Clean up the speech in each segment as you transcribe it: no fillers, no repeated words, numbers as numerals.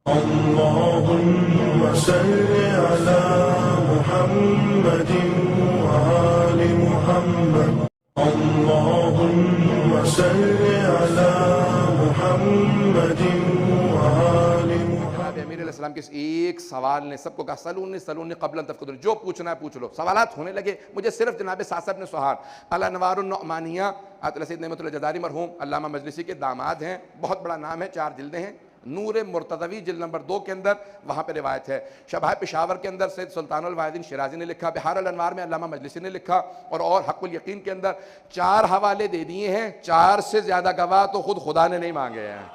اللهم صل على محمد وآل محمد اللهم صل على محمد وآل محمد۔ امیر علیہ السلام کے اس ایک سوال نے سب کو کہا سلونی قبل ان تفقدون، جو پوچھنا ہے پوچھ لو۔ سوالات ہونے لگے، مجھے صرف جناب سعد بن سہار الانوار النعمانیہ سید نعمت اللہ جزاری مرحوم علامہ مجلسی کے داماد ہیں، بہت بڑا نام ہے، 4 جلدیں ہیں۔ نور مرتضوی جلد نمبر 2 کے اندر وہاں پہ روایت ہے۔ شبہ پشاور کے اندر سید سلطان الواحدین شیرازی نے لکھا، بحار الانوار میں علامہ مجلسی نے لکھا، اور حق الیقین کے اندر 4 حوالے دے دیے ہیں۔ 4 سے زیادہ گواہ تو خود خدا نے نہیں مانگے ہیں۔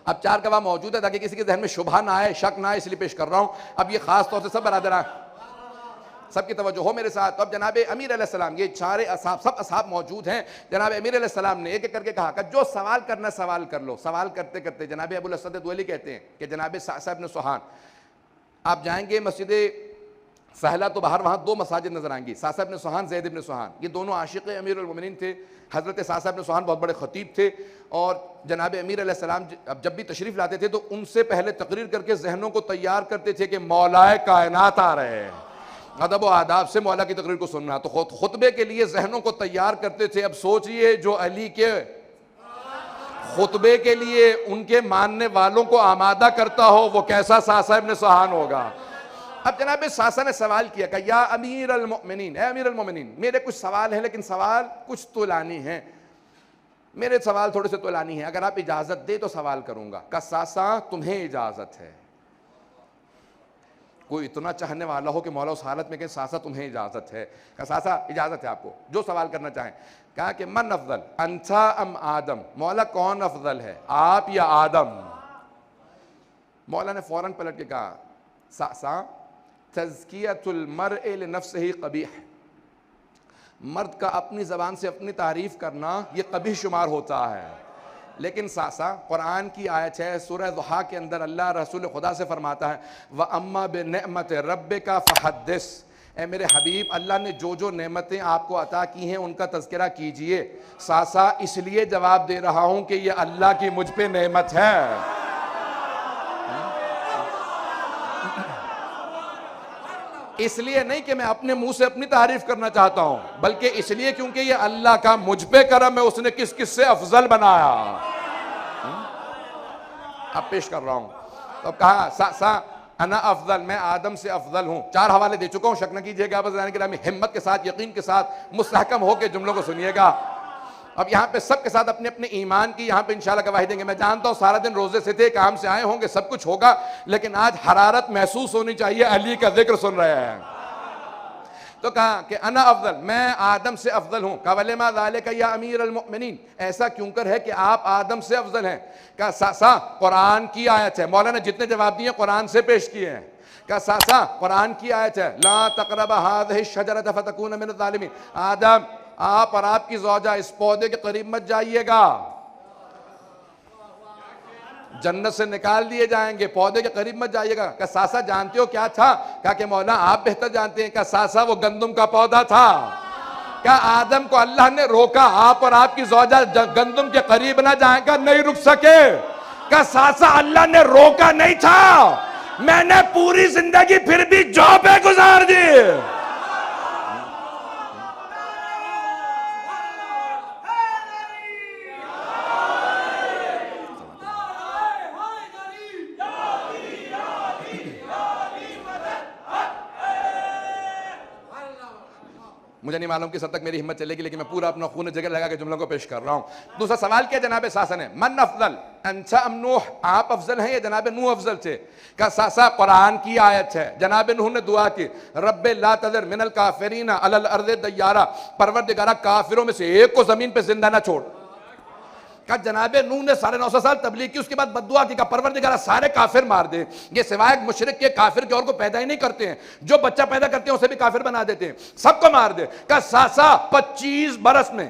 اب 4 گواہ موجود ہے تاکہ کسی کے ذہن میں شبہ نہ آئے، شک نہ آئے، اس لیے پیش کر رہا ہوں۔ اب یہ خاص طور سے سب برادران، سب کی توجہ ہو میرے ساتھ۔ اب جناب امیر علیہ السلام، یہ 4 اصحاب، سب اصحاب موجود ہیں۔ جناب امیر علیہ السلام نے ایک ایک کر کے کہا کہ جو سوال کرنا سوال کر لو۔ سوال کرتے کرتے جناب ابو الاسود دولی کہتے ہیں کہ جناب سعد بن سہان، آپ جائیں گے مسجد سہلہ تو باہر وہاں 2 مساجد نظر آئیں گی، سعد بن سہان، زید بن سہان، یہ دونوں عاشق امیر المومنین تھے۔ حضرت سعد بن سہان بہت بڑے خطیب تھے، اور جناب امیر علیہ السلام جب بھی تشریف لاتے تھے تو ان سے پہلے تقریر کر کے ذہنوں کو تیار کرتے تھے کہ مولا کائنات آ رہے ہیں، ادب و آداب سے مولا کی تقریر کو سننا، تو خطبے کے لیے ذہنوں کو تیار کرتے تھے۔ اب سوچئے جو علی کے خطبے کے لیے ان کے ماننے والوں کو آمادہ کرتا ہو وہ کیسا سعد بن سہان ہوگا۔ اب جناب ساسا نے سوال کیا کہ یا امیر المؤمنین، اے امیر المؤمنین، میرے کچھ سوال ہیں لیکن سوال کچھ طولانی ہیں، میرے سوال تھوڑے سے طولانی ہیں، اگر آپ اجازت دے تو سوال کروں گا۔ کہ ساسا تمہیں اجازت ہے؟ کوئی اتنا چاہنے والا ہو کہ مولا اس حالت میں کہ ساسا تمہیں اجازت ہے؟ کہ ساسا اجازت ہے آپ کو، جو سوال کرنا چاہیں۔ کہا کہ من افضل انتا ام آدم، مولا کون افضل ہے، آپ یا آدم؟ مولا نے فوراً پلٹ کے کہا ساسا تزکیۃ المرء لنفسہ قبیح، مرد کا اپنی زبان سے اپنی تعریف کرنا یہ قبیح شمار ہوتا ہے، لیکن ساسا قرآن کی آیت ہے سورہ ضحیٰ کے اندر، اللہ رسول خدا سے فرماتا ہے وَأَمَّا بِنِعْمَةِ رَبِّكَ فَحَدِّثْ، اے میرے حبیب اللہ نے جو نعمتیں آپ کو عطا کی ہیں ان کا تذکرہ کیجئے۔ ساسا اس لیے جواب دے رہا ہوں کہ یہ اللہ کی مجھ پہ نعمت ہے، اس لیے نہیں کہ میں اپنے منہ سے اپنی تعریف کرنا چاہتا ہوں، بلکہ اس لیے کیونکہ یہ اللہ کا مجھ پہ کرم ہے، اس نے کس کس سے افضل بنایا۔ اب پیش کر رہا ہوں، تو کہا سا انا افضل، میں آدم سے افضل ہوں۔ 4 حوالے دے چکا ہوں، شک نہ کیجئے گا، بس ہمت کے ساتھ، یقین کے ساتھ مستحکم ہو کے جملوں کو سنیے گا۔ اب یہاں پہ سب کے ساتھ اپنے اپنے ایمان کی یہاں پہ انشاءاللہ گواہی دیں گے۔ میں جانتا ہوں سارا دن روزے سے تھے، کام سے آئے ہوں گے، سب کچھ ہوگا، لیکن آج حرارت محسوس ہونی چاہیے، علی کا ذکر سن رہے ہیں۔ تو کہا کہ انا افضل، میں آدم سے افضل ہوں۔ کہا وَلِمَا ذَلِكَ یا امیر المؤمنین، ایسا کیوں کر ہے کہ آپ آدم سے افضل ہیں؟ کہا ساسا قرآن کی آیت ہے، مولانا جتنے جواب دیے قرآن سے پیش کیے ہیں۔ کہا ساسا قرآن کی آیت ہے لا تقرب هذه الشجرة فتكون من الظالمین، آدم آپ اور آپ کی زوجہ اس پودے کے قریب مت جائیے گا، جنت سے نکال دیے جائیں گے، پودے کے قریب مت جائیے گا۔ کہ ساسا جانتے ہو کیا تھا؟ کہا کہ مولا آپ بہتر جانتے ہیں۔ کہ ساسا وہ گندم کا پودا تھا۔ کہ آدم کو اللہ نے روکا آپ اور آپ کی زوجہ گندم کے قریب نہ جائیں گا، نہیں رک سکے۔ کہ ساسا اللہ نے روکا نہیں تھا، میں نے پوری زندگی پھر بھی جو پہ گزار دی۔ مجھے نہیں معلوم کس حد تک میری ہمت چلے گی، لیکن میں پورا اپنا خون جگر لگا کے جملوں کو پیش کر رہا ہوں۔ دوسرا سوال کیا جناب ساسا نے، من افضل انت ام نوح، آپ افضل ہیں یا جناب نوح افضل تھے؟ کہ ساسا قرآن کی آیت ہے، جناب نوح نے دعا کی رب لا تذر من الکافرین علی الارض دیارا، پروردگارہ کافروں میں سے ایک کو زمین پہ زندہ نہ چھوڑ۔ کہ جناب نوح نے 950 سال تبلیغ کی، اس کے بعد بددعا کی کہ پروردگارہ سارے کافر مار دے، یہ سوائے مشرک کے کافر کے اور کو پیدا ہی نہیں کرتے ہیں، جو بچہ پیدا کرتے ہیں اسے بھی کافر بنا دیتے ہیں، سب کو مار دے۔ کہ ساسا 25 برس میں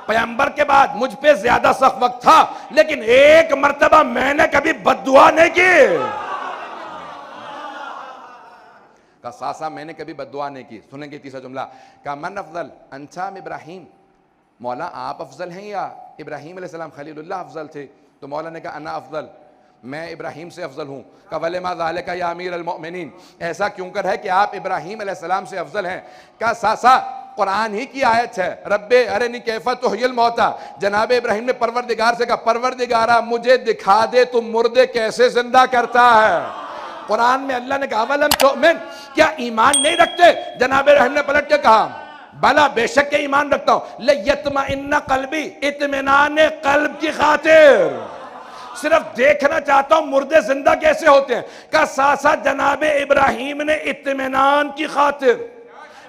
پیغمبر کے بعد مجھ پہ زیادہ سخت وقت تھا، لیکن ایک مرتبہ میں نے کبھی بددعا نہیں کی۔ کہ ساسا میں نے کبھی بددعا نہیں کی۔ سنیں گے تیسرا جملہ، کہ من افضل انتا ام ابراہیم، مولا آپ افضل ہیں یا ابراہیم علیہ السلام خلیل اللہ افضل تھے؟ تو مولا نے کہا انا افضل، میں ابراہیم سے افضل ہوں. کہا وَلِمَا ذَلِكَ یا امیر المؤمنین, ایسا کیوں کر ہے کہ آپ ابراہیم علیہ السلام سے افضل ہیں. کہا ساسا قرآن ہی کی آیت ہے, رب ارنی کیف تحیی الموتیٰ. جناب ابراہیم نے پروردگار سے کہا پروردگارہ مجھے دکھا دے تم مردے کیسے زندہ کرتا ہے. قرآن میں اللہ نے کہا وَلَمْ تُؤْمِنْ, کیا ایمان نہیں رکھتے؟ جناب ابراہیم نے پلٹ کے کہا بلا بے شک کے ایمان رکھتا ہوں. لَيَطْمَئِنَّ قَلْبِي, اطمینان قلب کی خاطر, صرف دیکھنا چاہتا ہوں مردے زندہ کیسے ہوتے ہیں. کہا ساسا جناب ابراہیم نے اطمینان کی خاطر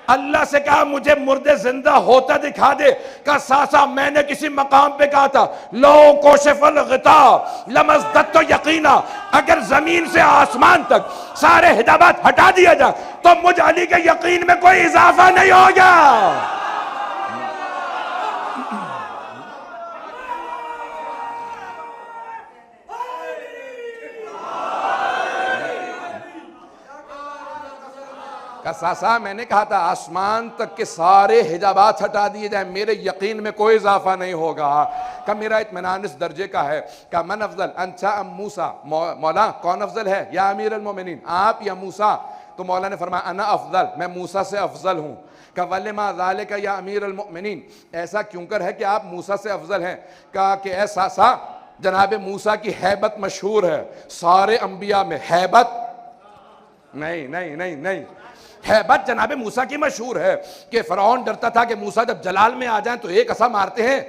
اللہ سے کہا مجھے مردے زندہ ہوتا دکھا دے. کہا ساسا میں نے کسی مقام پہ کہا تھا لو کوشف الغطاء لمزددت یقینا, اگر زمین سے آسمان تک سارے حجابات ہٹا دیا جائے تو مجھ علی کے یقین میں کوئی اضافہ نہیں ہوگا. کہ ساسا میں نے کہا تھا آسمان تک کے سارے حجابات ہٹا دیے جائیں میرے یقین میں کوئی اضافہ نہیں ہوگا. کہ میرا اطمینان اس درجے کا ہے. کہ من افضل انت ام موسیٰ, مولا کون افضل ہے یا امیر المومنین, آپ یا موسیٰ؟ تو مولا نے فرمایا انا افضل, میں موسیٰ سے افضل ہوں. کہ وَلِمَا ذَلِكَ یا امیر المؤمنین, ایسا کیوں کر ہے کہ آپ موسیٰ سے افضل ہیں؟ کہا کہ اے ساسا جناب موسیٰ کی ہیبت مشہور ہے سارے انبیاء میں. ہیبت نہیں نہیں نہیں نہیں, ہیبت جناب موسیٰ کی مشہور ہے کہ فرعون ڈرتا تھا کہ موسیٰ جب جلال میں آ جائیں تو ایک عصا مارتے ہیں,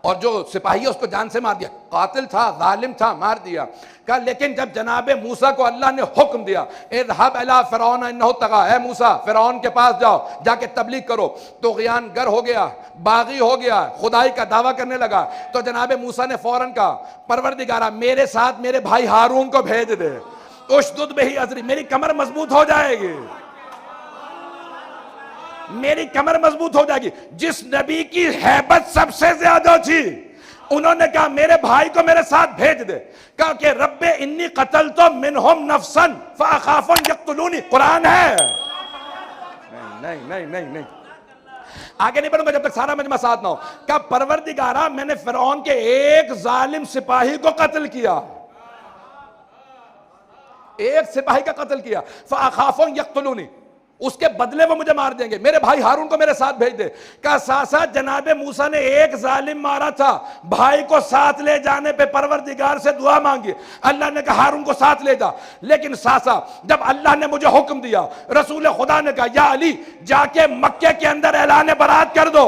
اور جو سپاہی ہے اس کو جان سے مار دیا, قاتل تھا ظالم تھا مار دیا. کہا لیکن جب جناب موسیٰ کو اللہ نے حکم دیا اذهب الى فرعون انه طغى, اے موسیٰ فرعون کے پاس جاؤ, جا کے تبلیغ کرو. تو غیان گر ہو گیا, باغی ہو گیا, خدائی کا دعویٰ کرنے لگا. تو جناب موسیٰ نے فوراً کہا پروردگارہ میرے ساتھ میرے بھائی ہارون کو بھیج دے, اشدد بہی ازری, میری کمر مضبوط ہو جائے گی, میری کمر مضبوط ہو جائے گی. جس نبی کی ہیبت سب سے زیادہ تھی انہوں نے کہا میرے بھائی کو میرے ساتھ بھیج دے. کہا کہ رب انی قتلت منہم نفسا فاخاف ان یقتلونی. قرآن ہے. نہیں نہیں نہیں نہیں, آگے نہیں بڑھوں گا جب تک سارا مجمع ساتھ نہ ہو. کہا پروردگارہ میں نے فرعون کے ایک ظالم سپاہی کو قتل کیا, ایک سپاہی کا قتل کیا. فاخاف ان یقتلونی, اس کے بدلے وہ مجھے مار دیں گے, میرے بھائی ہارون کو میرے ساتھ بھیج دے. کہا ساسا جناب موسیٰ نے ایک ظالم مارا تھا, بھائی کو ساتھ لے جانے پہ پروردگار سے دعا مانگی, اللہ نے کہا ہارون کو ساتھ لے جا. لیکن ساسا جب اللہ نے مجھے حکم دیا, رسول خدا نے کہا یا علی جا کے مکے کے اندر اعلان برات کر دو.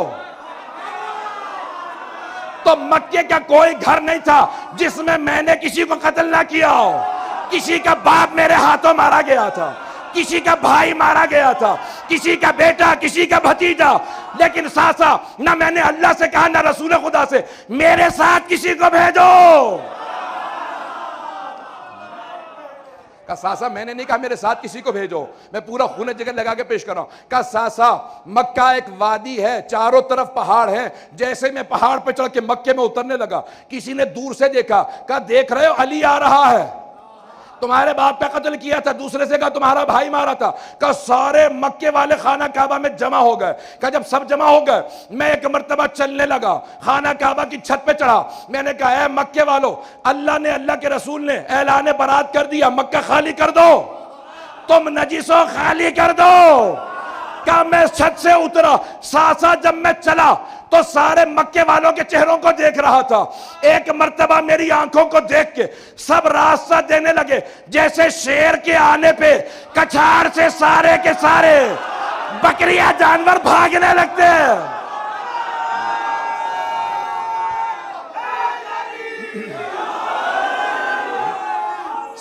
تو مکے کا کوئی گھر نہیں تھا جس میں نے کسی کو قتل نہ کیا ہو. کسی کا باپ میرے ہاتھوں مارا گیا تھا, کسی کا بھائی مارا گیا تھا, کسی کا بیٹا, کسی کا بھتیجا. لیکن ساسا نہ میں نے اللہ سے کہا نہ رسول خدا سے میرے ساتھ کسی کو بھیجو. کہا ساسا میں نے نہیں کہا میرے ساتھ کسی کو بھیجو, میں پورا خون جگر لگا کے پیش کر رہا ہوں. کہا ساسا مکہ ایک وادی ہے, چاروں طرف پہاڑ ہیں. جیسے میں پہاڑ پہ چڑھ کے مکے میں اترنے لگا, کسی نے دور سے دیکھا, کہا دیکھ رہے ہو علی آ رہا ہے, تمہارے باپ کا قتل کیا تھا, دوسرے سے کہا تمہارا بھائی مارا تھا. کہا سارے مکے والے خانہ کعبہ میں جمع ہو گئے. کہا جب سب جمع ہو گئے میں ایک مرتبہ چلنے لگا, خانہ کعبہ کی چھت پہ چڑھا. میں نے کہا اے مکے والو, اللہ نے اللہ کے رسول نے اعلان برات کر دیا, مکہ خالی کر دو, تم نجسو خالی کر دو. کہا میں چھت سے اترا, ساسا جب میں چلا تو سارے مکے والوں کے چہروں کو دیکھ رہا تھا. ایک مرتبہ میری آنکھوں کو دیکھ کے سب راستہ دینے لگے, جیسے شیر کے آنے پہ کچھاڑ سے سارے کے سارے بکریاں جانور بھاگنے لگتے ہیں.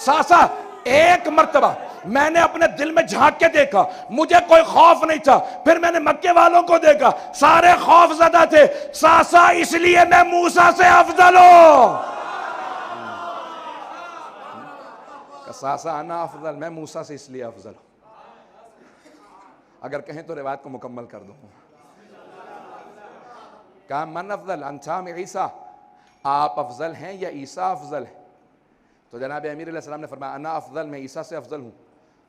ساسا ایک مرتبہ میں نے اپنے دل میں جھانک کے دیکھا, مجھے کوئی خوف نہیں تھا. پھر میں نے مکے والوں کو دیکھا, سارے خوف زدہ تھے. ساسا اس لیے میں موسیٰ سے افضل ہوں. ساسا انا افضل, میں موسیٰ سے اس لیے افضل ہوں. اگر کہیں تو روایت کو مکمل کر دوں. کہا من افضل انتم عیسیٰ, آپ افضل ہیں یا عیسیٰ افضل ہے؟ تو جناب امیر علیہ السلام نے فرمایا انا افضل, میں عیسیٰ سے افضل ہوں.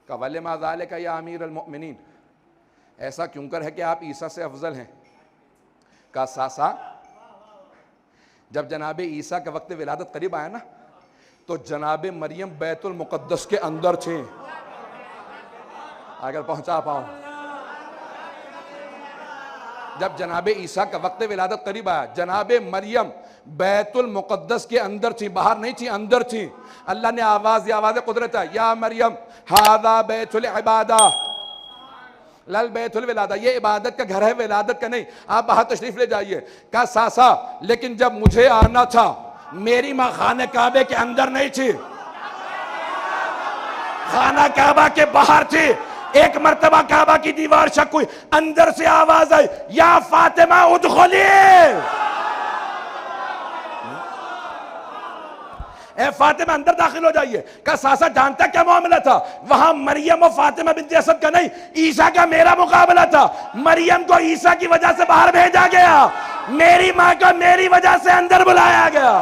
کہ وَلِمَا ذَلِكَ یا امیر المؤمنین, ایسا کیوں کر ہے کہ آپ عیسیٰ سے افضل ہیں؟ کہا ساسا جب جناب عیسیٰ کا وقت ولادت قریب آیا نا تو جناب مریم بیت المقدس کے اندر تھیں. اگر پہنچا پاؤں. جب جناب عیسیٰ کا وقت ولادت قریب آیا, جناب مریم بیت المقدس کے اندر تھی, باہر نہیں تھی, اندر تھی. اللہ نے آواز, یہ آواز قدرت ہے, یا مریم ھذا بیت العبادہ لل بیت الولادہ, یہ عبادت کا گھر ہے, ولادت کا نہیں, آپ باہر تشریف لے جائیے. کہا ساسا لیکن جب مجھے آنا تھا میری ماں خانہ کعبے کے اندر نہیں تھی, خانہ کعبہ کے باہر تھی. ایک مرتبہ کعبہ کی دیوار شک ہوئی, اندر سے آواز آئی, یا فاطمہ ادخلی, اے فاطمہ اندر داخل ہو جائیے. کہا ساسا جانتا کیا معاملہ تھا, وہاں مریم و فاطمہ بنت اسد کا نہیں, عیسیٰ کا میرا مقابلہ تھا. مریم کو عیسیٰ کی وجہ سے باہر بھیجا گیا, میری ماں کو میری وجہ سے اندر بلایا گیا.